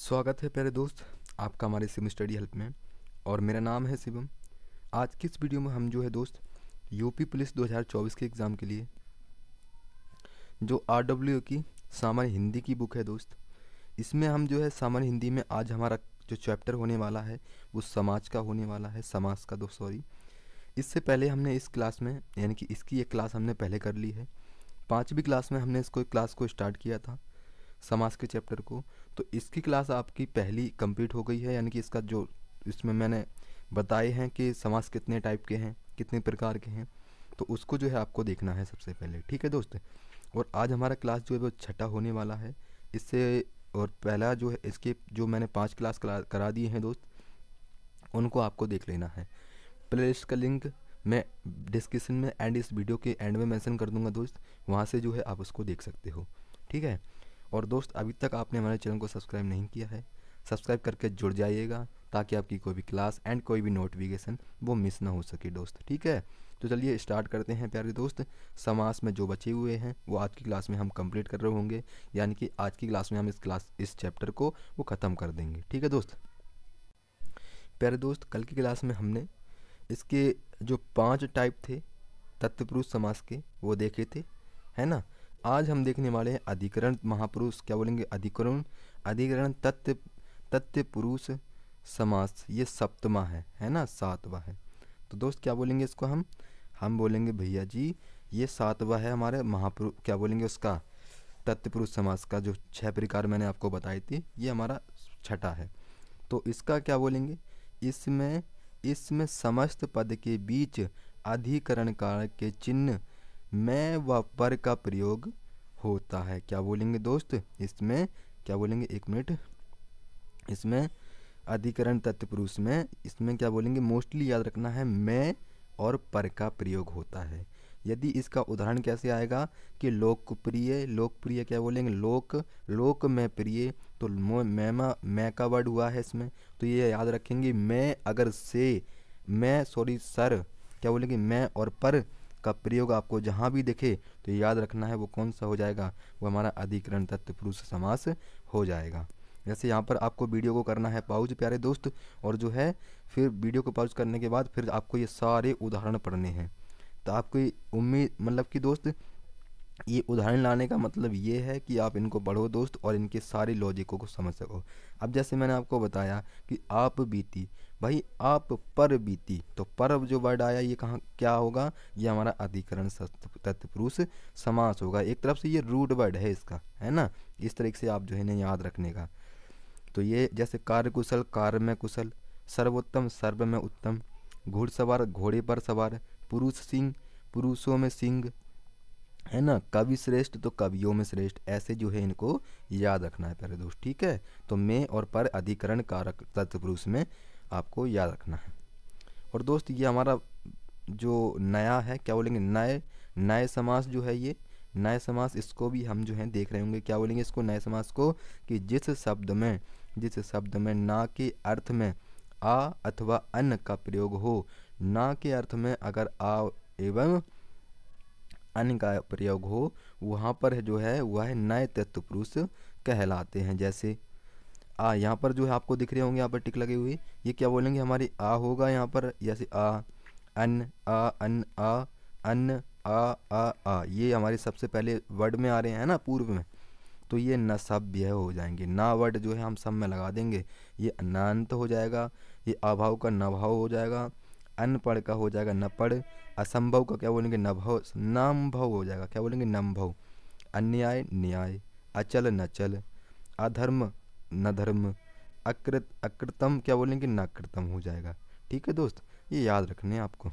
स्वागत है प्यारे दोस्त आपका हमारे सिम स्टडी हेल्प में। और मेरा नाम है शिवम। आज की इस वीडियो में हम जो है दोस्त यूपी पुलिस 2024 के एग्ज़ाम के लिए जो RWA की सामान्य हिंदी की बुक है दोस्त, इसमें हम जो है सामान्य हिंदी में आज हमारा जो चैप्टर होने वाला है वो समाज का होने वाला है, समाज का दोस्त सॉरी। इससे पहले हमने इस क्लास में यानी कि इसकी एक क्लास हमने पहले कर ली है। 5वीं क्लास में हमने इसको क्लास को स्टार्ट किया था समाज के चैप्टर को, तो इसकी क्लास आपकी पहली कंप्लीट हो गई है। यानी कि इसका जो इसमें मैंने बताए हैं कि समाज कितने टाइप के हैं, कितने प्रकार के हैं, तो उसको जो है आपको देखना है सबसे पहले, ठीक है दोस्त। और आज हमारा क्लास जो है वो छठा होने वाला है इससे। और पहला जो है इसके जो मैंने 5 क्लास करा दिए हैं दोस्त, उनको आपको देख लेना है। प्लेलिस्ट का लिंक मैं डिस्क्रिप्शन में एंड इस वीडियो के एंड में मेंशन कर दूंगा दोस्त, वहाँ से जो है आप उसको देख सकते हो, ठीक है। और दोस्त अभी तक आपने हमारे चैनल को सब्सक्राइब नहीं किया है, सब्सक्राइब करके जुड़ जाइएगा ताकि आपकी कोई भी क्लास एंड कोई भी नोटिफिकेशन वो मिस ना हो सके दोस्त, ठीक है। तो चलिए स्टार्ट करते हैं प्यारे दोस्त। समास में जो बचे हुए हैं वो आज की क्लास में हम कंप्लीट कर रहे होंगे, यानी कि आज की क्लास में हम इस चैप्टर को वो ख़त्म कर देंगे, ठीक है दोस्त। प्यारे दोस्त कल की क्लास में हमने इसके जो 5 टाइप थे तत्पुरुष समास के वो देखे थे, है ना। आज हम देखने वाले हैं अधिकरण महापुरुष क्या बोलेंगे अधिकरण तत्पुरुष समास। ये सप्तमा है ना, 7वां है। तो दोस्त क्या बोलेंगे इसको हम बोलेंगे भैया जी ये 7वां है हमारे महापुरुष क्या बोलेंगे उसका तत्पुरुष समास का जो 6 प्रकार मैंने आपको बताई थी, ये हमारा छठा है। तो इसका क्या बोलेंगे, इसमें समस्त पद के बीच अधिकरण कारक के चिन्ह मैं व पर का प्रयोग होता है। क्या बोलेंगे दोस्त इसमें, क्या बोलेंगे एक मिनट, इसमें अधिकरण तत्पुरुष में इसमें क्या बोलेंगे, मोस्टली याद रखना है मैं और पर का प्रयोग होता है। यदि इसका उदाहरण कैसे आएगा कि लोकप्रिय क्या बोलेंगे लोक में प्रिय, तो मैं का वर्ड हुआ है इसमें, तो ये याद रखेंगे मैं अगर से सर क्या बोलेंगे मैं और पर का प्रयोग आपको जहाँ भी दिखे तो याद रखना है वो कौन सा हो जाएगा, वो हमारा अधिकरण तत्पुरुष समास हो जाएगा। जैसे यहाँ पर आपको वीडियो को करना है पॉज प्यारे दोस्त, और जो है फिर वीडियो को पॉज करने के बाद फिर आपको ये सारे उदाहरण पढ़ने हैं। तो आपको उम्मीद मतलब कि दोस्त ये उदाहरण लाने का मतलब ये है कि आप इनको पढ़ो दोस्त और इनके सारे लॉजिकों को समझ सको। अब जैसे मैंने आपको बताया कि आप बीती, भाई आप पर बीती, तो पर जो वर्ड आया ये कहाँ क्या होगा, ये हमारा अधिकरण तत्पुरुष समास होगा। एक तरफ से ये रूट वर्ड है इसका, है ना, इस तरीके से आप जो है ना याद रखने का। तो ये जैसे कार्यकुशल कार्य में कुशल, सर्वोत्तम सर्व में उत्तम, घुड़सवार घोड़े पर सवार, पुरुष सिंह पुरुषों में सिंह, है ना, कवि श्रेष्ठ तो कवियों में श्रेष्ठ, ऐसे जो है इनको याद रखना है प्यारे दोस्त, ठीक है। तो मैं और पर अधिकरण कारक तत्पुरुष में आपको याद रखना है। और दोस्त ये हमारा जो नया है क्या बोलेंगे नए समास जो है, ये नए समास इसको भी हम जो है देख रहे होंगे। क्या बोलेंगे इसको नए समास को कि जिस शब्द में ना के अर्थ में आ अथवा अन का प्रयोग हो, ना के अर्थ में अगर आ एवं अन का प्रयोग हो, वहाँ पर जो है वह है नए तत्पुरुष कहलाते हैं। जैसे आ यहाँ पर जो है आपको दिख रहे होंगे यहाँ पर टिक लगे हुए, ये क्या बोलेंगे हमारी आ होगा यहाँ पर, जैसे आ अन आ, ये हमारे सबसे पहले वर्ड में आ रहे हैं ना पूर्व में, तो ये न सभ्य हो जाएंगे। ना वर्ड जो है हम सब में लगा देंगे, ये अनंत हो जाएगा, ये अभाव का नभाव हो जाएगा, अनपढ़ का हो जाएगा नपढ़, असंभव का क्या बोलेंगे नमभव हो जाएगा, क्या बोलेंगे नमभव, अन्याय न्याय, अचल नचल, अधर्म न धर्म, अकृतम क्या बोलेंगे नकृतम हो जाएगा, ठीक है दोस्त, ये याद रखने आपको।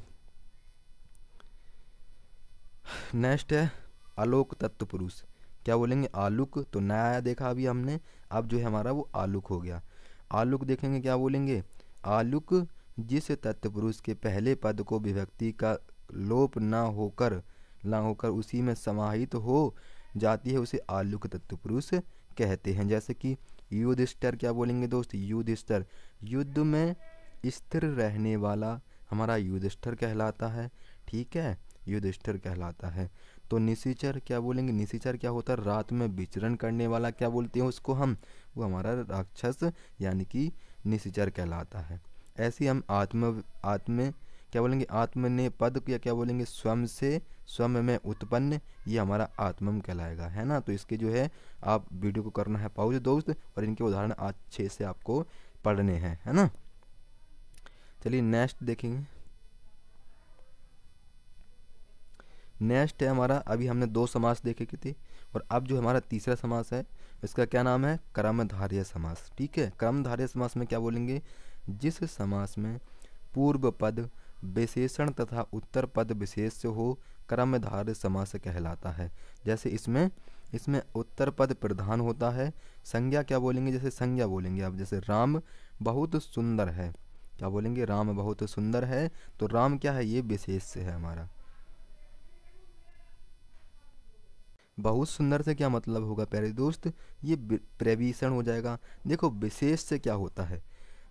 नेक्स्ट है आलोक तत्पुरुष। क्या बोलेंगे आलूक, तो नया देखा अभी हमने, अब जो है हमारा वो आलूक हो गया। आलूक देखेंगे क्या बोलेंगे आलूक जिस तत्पुरुष के पहले पद को विभक्ति का लोप ना होकर उसी में समाहित हो जाती है उसे आलूक तत्पुरुष कहते हैं। जैसे कि युधिष्ठिर क्या बोलेंगे दोस्त युधिष्ठिर, युद्ध में स्थिर रहने वाला हमारा युधिष्ठिर कहलाता है, ठीक है, युधिष्ठिर कहलाता है। तो निशाचर क्या बोलेंगे, निशाचर क्या होता है, रात में विचरण करने वाला क्या बोलते हैं उसको हम, वो हमारा राक्षस यानी कि निशाचर कहलाता है। ऐसे हम आत्म क्या बोलेंगे, आत्म ने पद क्या बोलेंगे, स्वयं से, स्वयं में उत्पन्न, ये हमारा आत्मम कहलाएगा, है ना। तो इसके जो है आप वीडियो को करना है पॉज दोस्त, और इनके उदाहरण अच्छे से आपको पढ़ने हैं, है ना। चलिए नेक्स्ट देखेंगे। नेक्स्ट है हमारा, अभी हमने 2 समास देखे थे, और अब जो हमारा तीसरा समास है इसका क्या नाम है, कर्मधारय समास। ठीक है, कर्मधारय समास में क्या बोलेंगे, जिस समास में पूर्व पद विशेषण तथा उत्तर पद विशेष हो, कर्मधारय समास कहलाता है। जैसे इसमें उत्तर पद प्रधान होता है, संज्ञा क्या बोलेंगे, जैसे संज्ञा बोलेंगे आप, जैसे राम बहुत सुंदर है, क्या बोलेंगे, राम बहुत सुंदर है, तो राम क्या है, ये विशेष से है हमारा। बहुत सुंदर से क्या मतलब होगा प्यारे दोस्त, ये प्रविशेषण हो जाएगा। देखो विशेष से क्या होता है,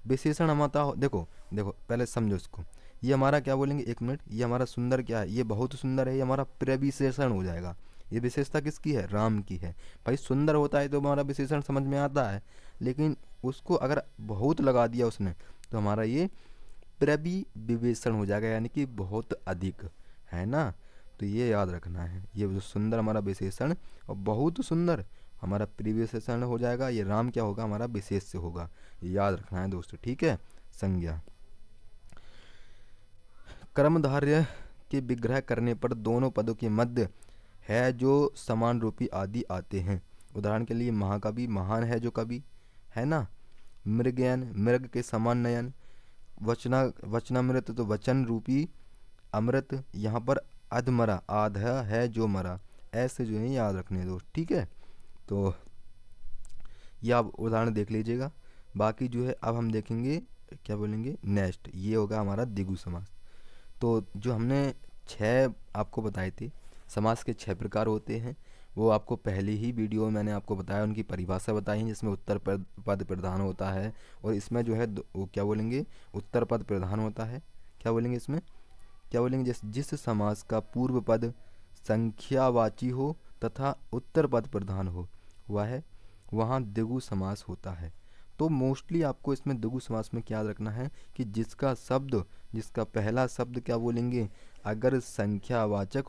विशेषण हमारा देखो पहले समझो इसको, ये हमारा क्या बोलेंगे, 1 मिनट, ये हमारा सुंदर क्या है, ये बहुत सुंदर है, ये हमारा प्रविशेषण हो जाएगा। ये विशेषता किसकी है, राम की है। भाई सुंदर होता है तो हमारा विशेषण समझ में आता है, लेकिन उसको अगर बहुत लगा दिया उसने तो हमारा ये प्रविशेषण हो जाएगा, यानी कि बहुत अधिक, है ना। तो ये याद रखना है, ये जो सुंदर हमारा विशेषण और बहुत सुंदर हमारा प्रविशेषण हो जाएगा, ये राम क्या होगा, हमारा विशेष से होगा, याद रखना है दोस्तों। ठीक है, संज्ञा। कर्मधारय के विग्रह करने पर दोनों पदों के मध्य है जो समान रूपी आदि आते हैं। उदाहरण के लिए महाकवि, महान है जो कवि, है ना। मृगयन, मृग के समान नयन। वचनामृत, तो वचन रूपी अमृत। यहाँ पर अधमरा, आधा है जो मरा, ऐसे जो है याद रखने दोस्त। ठीक है, तो ये आप उदाहरण देख लीजिएगा। बाकी जो है अब हम देखेंगे क्या बोलेंगे नेक्स्ट, ये होगा हमारा द्विगु समास। तो जो हमने 6 आपको बताए थे समास के 6 प्रकार होते हैं, वो आपको पहले ही वीडियो में मैंने आपको बताया, उनकी परिभाषा बताई है, जिसमें उत्तर पद प्रधान होता है, और इसमें जो है वो क्या बोलेंगे, उत्तर पद प्रधान होता है। क्या बोलेंगे इसमें, क्या बोलेंगे, जिस समास का पूर्व पद संख्यावाची हो तथा उत्तर पद प्रधान हो, वहाँ द्विगु समास होता है। तो मोस्टली आपको इसमें द्विगु समास में क्या रखना है कि जिसका पहला शब्द क्या बोलेंगे, अगर संख्यावाचक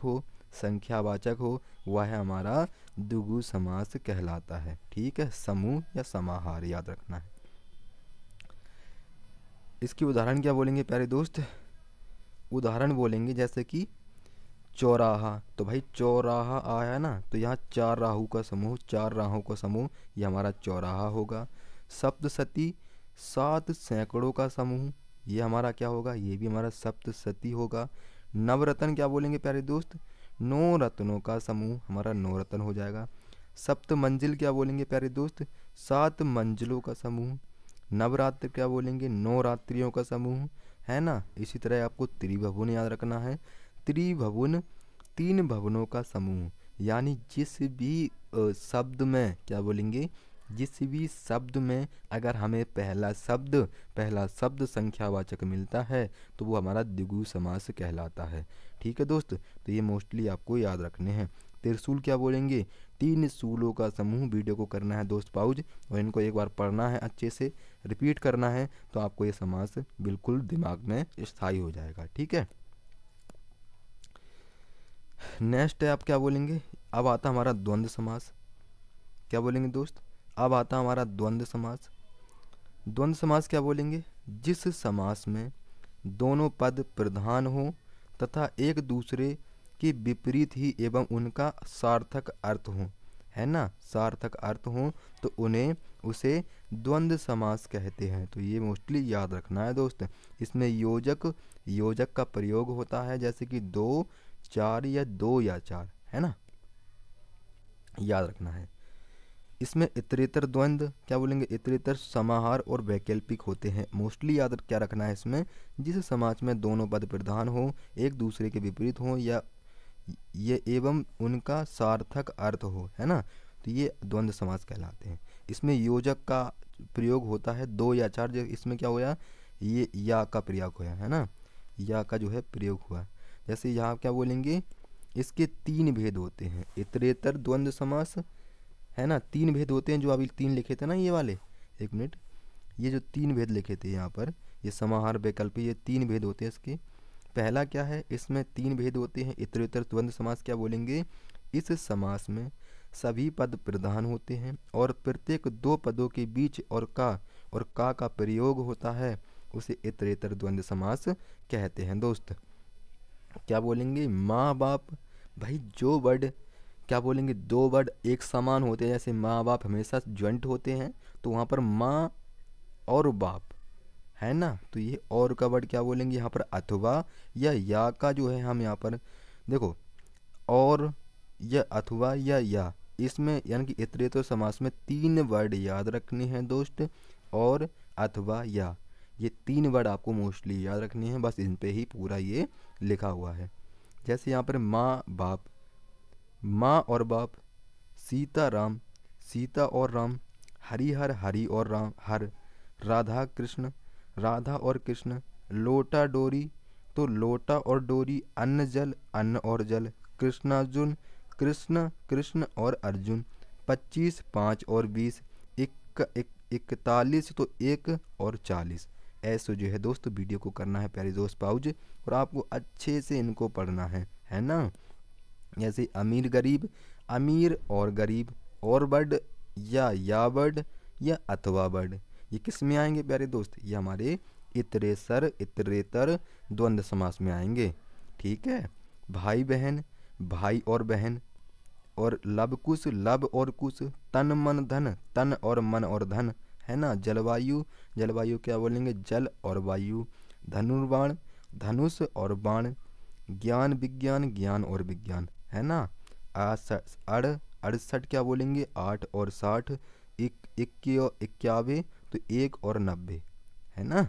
हो, वह हमारा द्विगु समास कहलाता है। ठीक है, समूह या समाहार याद रखना है। इसकी उदाहरण क्या बोलेंगे प्यारे दोस्त, उदाहरण बोलेंगे जैसे कि चौराहा। तो भाई चौराहा आया ना, तो यहाँ 4 राहु का समूह, 4 राहों का समूह, ये हमारा चौराहा होगा। सप्तशती, 7 सैकड़ों का समूह, ये हमारा क्या होगा, ये भी हमारा सप्तशती होगा। नवरत्न क्या बोलेंगे प्यारे दोस्त, 9 रत्नों का समूह, हमारा 9 रत्न हो जाएगा। सप्त मंजिल क्या बोलेंगे प्यारे दोस्त, 7 मंजिलों का समूह। नवरात्र क्या बोलेंगे, 9 रात्रियों का समूह, है ना। इसी तरह आपको त्रिभुवन याद रखना है, त्रिभुवन 3 भवनों का समूह। यानी जिस भी शब्द में क्या बोलेंगे, जिस भी शब्द में अगर हमें पहला शब्द संख्यावाचक मिलता है तो वो हमारा द्विगु समास कहलाता है। ठीक है दोस्त, तो ये मोस्टली आपको याद रखने हैं। त्रिशूल क्या बोलेंगे, 3 शूलों का समूह। वीडियो को करना है दोस्त पाउज, और इनको एक बार पढ़ना है, अच्छे से रिपीट करना है, तो आपको ये समास बिल्कुल दिमाग में स्थायी हो जाएगा। ठीक है, नेक्स्ट है आप क्या बोलेंगे, अब आता हमारा द्वंद्व समास। क्या बोलेंगे दोस्त, अब आता हमारा द्वंद्व समास। द्वंद्व समास क्या बोलेंगे, जिस समास में दोनों पद प्रधान हो तथा एक दूसरे के विपरीत ही एवं उनका सार्थक अर्थ हो, है ना, सार्थक अर्थ हो, तो उसे द्वंद्व समास कहते हैं। तो ये मोस्टली याद रखना है दोस्त। इसमें योजक का प्रयोग होता है, जैसे कि 2, 4 या 2 या 4, है ना, याद रखना है। इसमें इतरेतर द्वंद्व क्या बोलेंगे, इतरेतर समाहार और वैकल्पिक होते हैं। मोस्टली याद क्या रखना है इसमें, जिस समाज में दोनों पद प्रधान हो, एक दूसरे के विपरीत हो, या ये एवं उनका सार्थक अर्थ हो, है ना, तो ये द्वंद्व समास कहलाते हैं। इसमें योजक का प्रयोग होता है 2 या 4, जो इसमें क्या हुआ, ये या का प्रयोग हुआ, है ना, या का जो है प्रयोग हुआ। जैसे यहाँ क्या बोलेंगे, इसके 3 भेद होते हैं। इतरेतर द्वंद्व समास है ना, 3 भेद होते हैं जो अभी 3 लिखे थे ना ये वाले, एक मिनट, ये जो 3 भेद लिखे थे यहाँ पर, ये समाहार वैकल्पिक, ये 3 भेद होते हैं इसके। पहला क्या है, इसमें 3 भेद होते हैं। इतरेतर द्वंद्व समास क्या बोलेंगे, इस समास में सभी पद प्रधान होते हैं और प्रत्येक 2 पदों के बीच और का प्रयोग होता है, उसे इतरेतर द्वंद्व समास कहते हैं दोस्त। क्या बोलेंगे, माँ बाप, भाई जो वर्ड क्या बोलेंगे, 2 वर्ड एक समान होते हैं, जैसे माँ बाप हमेशा ज्वाइंट होते हैं, तो वहाँ पर माँ और बाप है ना, तो ये और का वर्ड क्या बोलेंगे यहाँ पर, अथवा या का जो है हम यहाँ पर देखो, और या अथवा या इसमें यानी कि इतरेतर समास में 3 वर्ड याद रखने हैं दोस्त, और अथवा या, ये 3 वर्ड आपको मोस्टली याद रखने हैं, बस इन पे ही पूरा ये लिखा हुआ है। जैसे यहाँ पर माँ बाप, माँ और बाप, सीता राम, सीता और राम, हरिहर हरि और राम हर, राधा कृष्ण, राधा और कृष्ण, लोटा डोरी, तो लोटा और डोरी, अन्न जल, अन्न और जल, कृष्णार्जुन, कृष्ण कृष्ण और अर्जुन, 25 5 और 20, 41 तो 1 और 40। ऐसे जो है दोस्त वीडियो को करना है प्यारे दोस्त पाउज, और आपको अच्छे से इनको पढ़ना है ना। जैसे अमीर गरीब, अमीर और गरीब, और वर्ड या वर्ड या अथवा वर्ड, ये किस में आएंगे प्यारे दोस्त, ये हमारे इतरेतर द्वंद्व समास में आएंगे। ठीक है, भाई बहन, भाई और बहन, और लब कुश, लब और कुश, तन मन धन, तन और मन और धन, है ना। जलवायु, जलवायु क्या बोलेंगे, जल और वायु, धनुर्बाण, धनुष और बाण, ज्ञान विज्ञान, ज्ञान और विज्ञान, है ना। 68 क्या बोलेंगे, 8 और 60, 91 तो 1 और 90, है ना,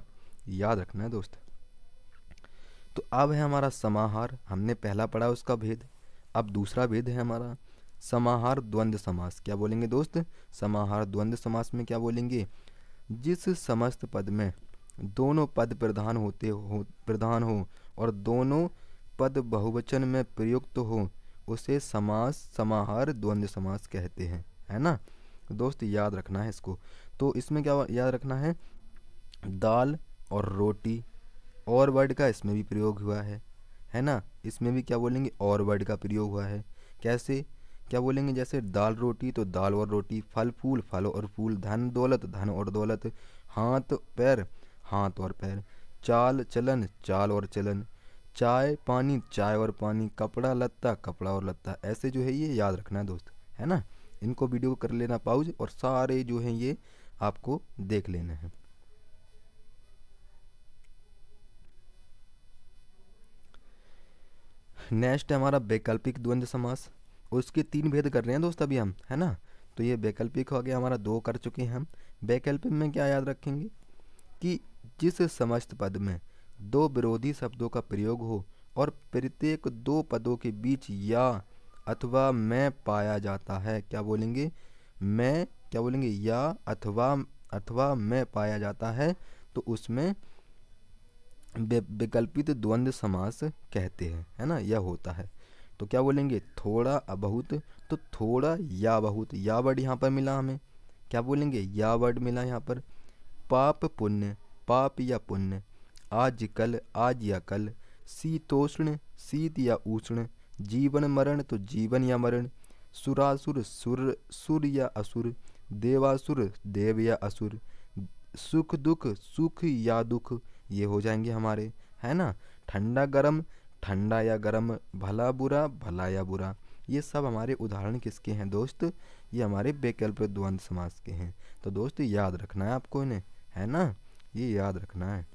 याद रखना है दोस्त। तो अब है हमारा समाहार, हमने पहला पढ़ा उसका भेद। अब दूसरा भेद है हमारा समाहार द्वंद्व समास। क्या बोलेंगे दोस्त, समाहार द्वंद्व समास में क्या बोलेंगे, जिस समस्त पद में दोनों पद प्रधान हो और दोनों पद बहुवचन में प्रयुक्त हो, उसे समाहार द्वंद्व समास कहते हैं, है ना। दोस्त याद रखना है इसको। तो इसमें क्या याद रखना है, दाल और रोटी, और वर्ड का इसमें भी प्रयोग हुआ है ना। इसमें भी क्या बोलेंगे, और वर्ड का प्रयोग हुआ है। कैसे, क्या बोलेंगे, जैसे दाल रोटी तो दाल और रोटी, फल फूल, फल और फूल, धन दौलत, धन और दौलत, हाथ पैर, हाथ और पैर, चाल चलन, चाल और चलन, चाय पानी, चाय और पानी, कपड़ा लत्ता, कपड़ा और लत्ता। ऐसे जो है ये याद रखना है दोस्त, है ना। इनको वीडियो को कर लेना पाउज, और सारे जो हैं ये आपको देख लेने हैं। नेक्स्ट है हमारा वैकल्पिक द्वंद्व समास, उसके 3 भेद कर रहे हैं दोस्त अभी हम, है ना। तो ये वैकल्पिक हो गया हमारा, 2 कर चुके हैं हम। वैकल्पिक में क्या याद रखेंगे कि जिस समस्त पद में 2 विरोधी शब्दों का प्रयोग हो और प्रत्येक 2 पदों के बीच या अथवा में पाया जाता है। क्या बोलेंगे, में, क्या बोलेंगे, या अथवा में पाया जाता है, तो उसमें वैकल्पिक द्वंद्व समास कहते हैं, है ना, यह होता है। तो क्या बोलेंगे, थोड़ा बहुत, तो थोड़ा या बहुत, या वर्ड यहाँ पर मिला हमें, क्या बोलेंगे, या वर्ड मिला यहाँ पर। पाप पुण्य, पाप या पुण्य, आज कल, आज या कल, शीतोष्ण, शीत या उष्ण, जीवन मरण तो जीवन या मरण, सुरासुर, सुर या असुर, देवासुर, देव या असुर, सुख दुख, सुख या दुख, ये हो जाएंगे हमारे, है ना। ठंडा गरम, ठंडा या गरम, भला बुरा, भला या बुरा, ये सब हमारे उदाहरण किसके हैं दोस्त, ये हमारे वैकल्पिक द्वंद्व समास के हैं। तो दोस्त याद रखना है आपको इन्हें, है ना, ये याद रखना है।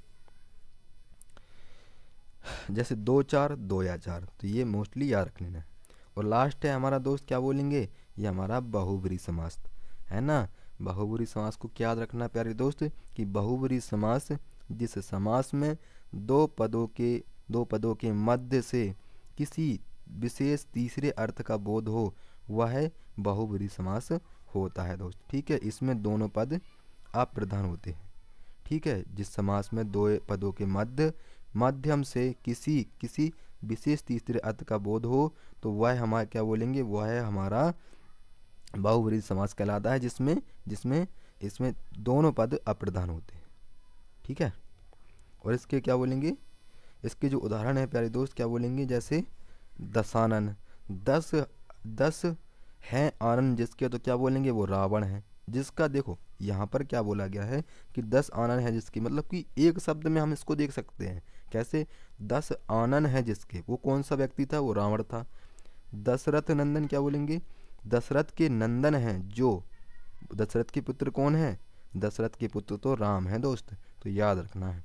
जैसे 2 4, 2 या 4, तो ये मोस्टली याद रख लेना है। और लास्ट है हमारा दोस्त, क्या बोलेंगे, ये हमारा बहुब्रीहि समास, है ना। बहुब्रीहि समास को क्या याद रखना है प्यारे दोस्त, कि बहुब्रीहि समास जिस समास में 2 पदों के मध्य से किसी विशेष तीसरे अर्थ का बोध हो, वह बहुब्रीहि समास होता है दोस्त। ठीक है, इसमें दोनों पद अप्रधान होते हैं। ठीक है, जिस समास में 2 पदों के माध्यम से किसी विशेष तीसरे अर्थ का बोध हो तो वह हमारा क्या बोलेंगे, वह है हमारा बहुव्रीहि समास कहलाता है, जिसमें जिसमें इसमें दोनों पद अप्रधान होते हैं। ठीक है, और इसके क्या बोलेंगे, इसके जो उदाहरण है प्यारे दोस्त क्या बोलेंगे, जैसे दशानन, 10 हैं आनन जिसके, तो क्या बोलेंगे वो रावण है। जिसका देखो यहाँ पर क्या बोला गया है कि 10 आनन है जिसकी, मतलब कि एक शब्द में हम इसको देख सकते हैं कैसे, 10 आनन है जिसके, वो कौन सा व्यक्ति था, वो रावण था। दशरथ नंदन क्या बोलेंगे, दशरथ के नंदन हैं जो, दशरथ के पुत्र कौन है, दशरथ के पुत्र तो राम है दोस्त, तो याद रखना है।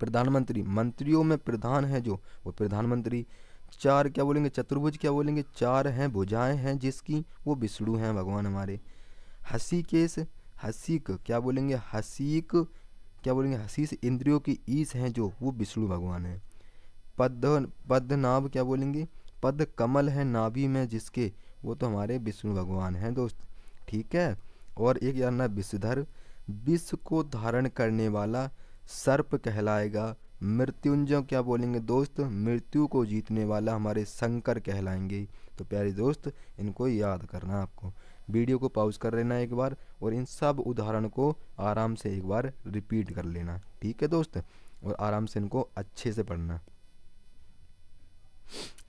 प्रधानमंत्री, मंत्रियों में प्रधान है जो, वो प्रधानमंत्री। 4 क्या बोलेंगे, चतुर्भुज क्या बोलेंगे, 4 हैं भुजाएं हैं जिसकी, वो विष्णु हैं भगवान हमारे। हसीकेश, हसीक क्या बोलेंगे, हसीक क्या बोलेंगे, हसीस इंद्रियों की ईश हैं जो, वो विष्णु भगवान है। पद्मनाभ क्या बोलेंगे, पद कमल है नाभि में जिसके, वो तो हमारे विष्णु भगवान हैं दोस्त। ठीक है, और एक जानना विषधर, विष को धारण करने वाला सर्प कहलाएगा। मृत्युंजय क्या बोलेंगे दोस्त, मृत्यु को जीतने वाला हमारे शंकर कहलाएंगे। तो प्यारे दोस्त इनको याद करना, आपको वीडियो को पॉज कर लेना एक बार और इन सब उदाहरण को आराम से एक बार रिपीट कर लेना। ठीक है दोस्त, और आराम से इनको अच्छे से पढ़ना।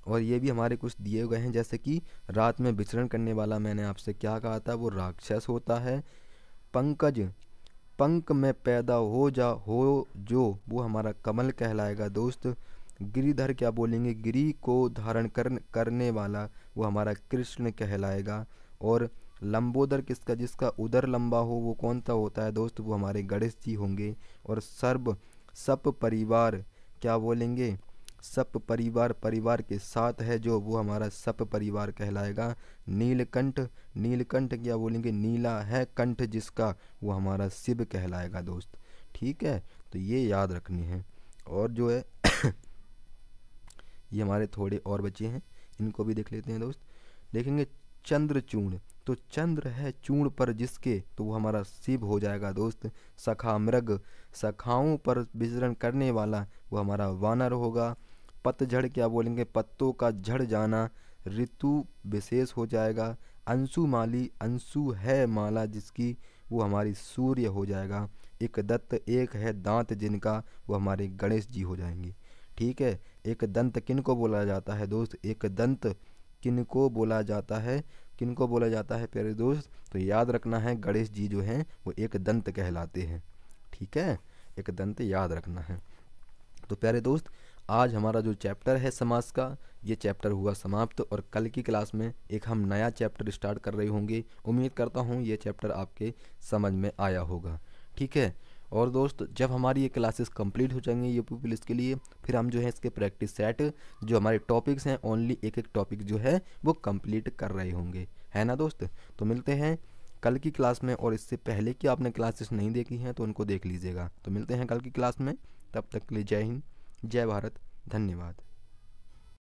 और ये भी हमारे कुछ दिए गए हैं, जैसे कि रात में विचरण करने वाला मैंने आपसे क्या कहा था, वो राक्षस होता है। पंकज, पंख में पैदा हो जो, वो हमारा कमल कहलाएगा दोस्त। गिरिधर क्या बोलेंगे, गिरी को धारण करने वाला, वो हमारा कृष्ण कहलाएगा। और लंबोदर किसका, जिसका उदर लंबा हो, वो कौन सा होता है दोस्त, वो हमारे गणेश जी होंगे। और सप परिवार क्या बोलेंगे, सप परिवार, परिवार के साथ है जो, वो हमारा सप परिवार कहलाएगा। नीलकंठ, नीलकंठ क्या बोलेंगे, नीला है कंठ जिसका, वो हमारा शिव कहलाएगा दोस्त। ठीक है, तो ये याद रखनी है। और जो है ये हमारे थोड़े और बचे हैं, इनको भी देख लेते हैं दोस्त। देखेंगे चंद्रचूर्ण, तो चंद्र है चूर्ण पर जिसके, तो वो हमारा शिव हो जाएगा दोस्त। सखा मृग, सखाओं पर विचरण करने वाला, वो हमारा वानर होगा। पतझड़ क्या बोलेंगे, पत्तों का झड़ जाना, ऋतु विशेष हो जाएगा। अंशुमाली, अंशु है माला जिसकी, वो हमारी सूर्य हो जाएगा। एक दत्त, एक है दांत जिनका, वो हमारे गणेश जी हो जाएंगे। ठीक है, एक दंत किनको बोला जाता है दोस्त, एक दंत किनको बोला जाता है, किनको बोला जाता है प्यारे दोस्त, तो याद रखना है गणेश जी जो हैं वो एक दंत कहलाते हैं। ठीक है, एक दंत याद रखना है। तो प्यारे दोस्त आज हमारा जो चैप्टर है समास का, ये चैप्टर हुआ समाप्त, और कल की क्लास में एक हम नया चैप्टर स्टार्ट कर रहे होंगे। उम्मीद करता हूँ ये चैप्टर आपके समझ में आया होगा। ठीक है, और दोस्त जब हमारी ये क्लासेस कंप्लीट हो जाएंगी यूपी पुलिस के लिए, फिर हम जो है इसके प्रैक्टिस सेट जो हमारे टॉपिक्स हैं, ओनली एक एक टॉपिक जो है वो कंप्लीट कर रहे होंगे, है ना दोस्त। तो मिलते हैं कल की क्लास में, और इससे पहले कि आपने क्लासेस नहीं देखी हैं तो उनको देख लीजिएगा। तो मिलते हैं कल की क्लास में, तब तक के लिए जय हिंद, जय भारत, धन्यवाद।